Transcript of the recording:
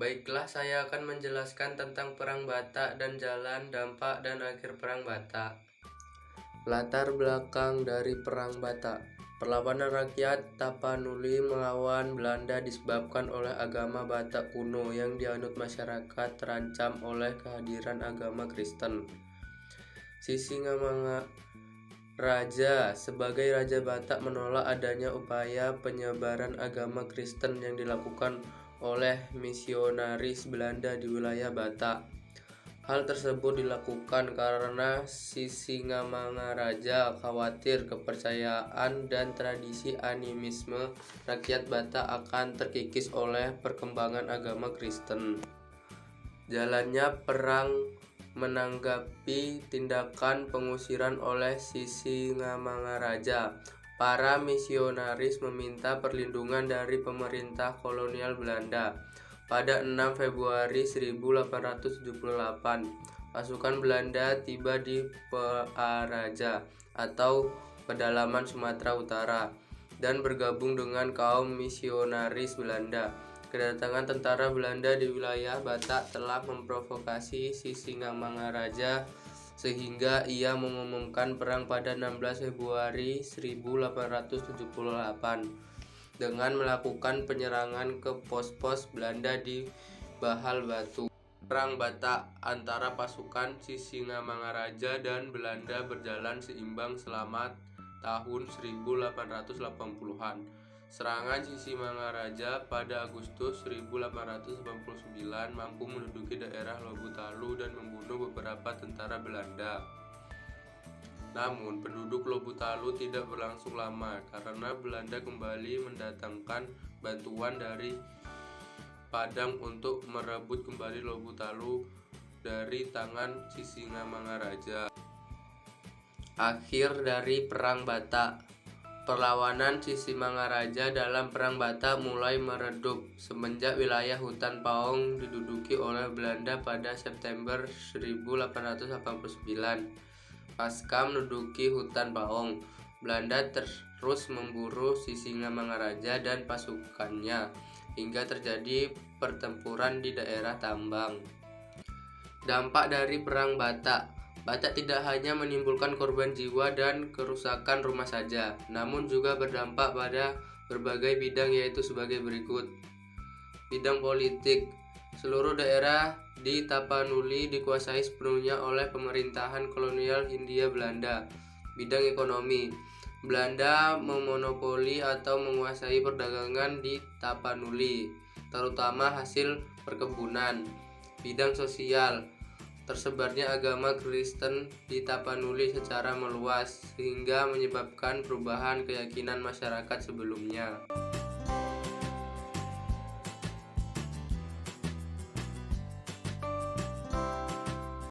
Baiklah, saya akan menjelaskan tentang Perang Batak dan jalan, dampak, dan akhir Perang Batak. Latar belakang dari Perang Batak. Perlawanan rakyat Tapanuli melawan Belanda disebabkan oleh agama Batak kuno yang dianut masyarakat terancam oleh kehadiran agama Kristen. Sisingamangaraja sebagai Raja Batak menolak adanya upaya penyebaran agama Kristen yang dilakukan oleh misionaris Belanda di wilayah Batak. Hal tersebut dilakukan karena Sisingamangaraja khawatir kepercayaan dan tradisi animisme rakyat Batak akan terkikis oleh perkembangan agama Kristen. Jalannya perang. Menanggapi tindakan pengusiran oleh Sisingamangaraja, para misionaris meminta perlindungan dari pemerintah kolonial Belanda. Pada 6 Februari 1878, pasukan Belanda tiba di Pearaja atau pedalaman Sumatera Utara dan bergabung dengan kaum misionaris Belanda. Kedatangan tentara Belanda di wilayah Batak telah memprovokasi Sisingamangaraja sehingga ia mengumumkan perang pada 16 Februari 1878 dengan melakukan penyerangan ke pos-pos Belanda di Bahal Batu. Perang Batak antara pasukan Sisingamangaraja dan Belanda berjalan seimbang selama tahun 1880-an. Serangan Sisingamangaraja pada Agustus 1889 mampu menduduki daerah Lobutalu dan membunuh beberapa tentara Belanda. Namun, penduduk Lobutalu tidak berlangsung lama karena Belanda kembali mendatangkan bantuan dari Padang untuk merebut kembali Lobutalu dari tangan Sisingamangaraja. Akhir dari Perang Batak. Perlawanan Sisingamangaraja dalam Perang Batak mulai meredup semenjak wilayah hutan Paong diduduki oleh Belanda pada September 1889. Pasca menduduki hutan Paong, Belanda terus memburu Sisingamangaraja dan pasukannya hingga terjadi pertempuran di daerah Tambang. Dampak dari Perang Batak. Batak tidak hanya menimbulkan korban jiwa dan kerusakan rumah saja, namun juga berdampak pada berbagai bidang, yaitu sebagai berikut. Bidang politik. Seluruh daerah di Tapanuli dikuasai sepenuhnya oleh pemerintahan kolonial Hindia Belanda. Bidang ekonomi. Belanda memonopoli atau menguasai perdagangan di Tapanuli, terutama hasil perkebunan. Bidang sosial. Tersebarnya agama Kristen di Tapanuli secara meluas sehingga menyebabkan perubahan keyakinan masyarakat sebelumnya.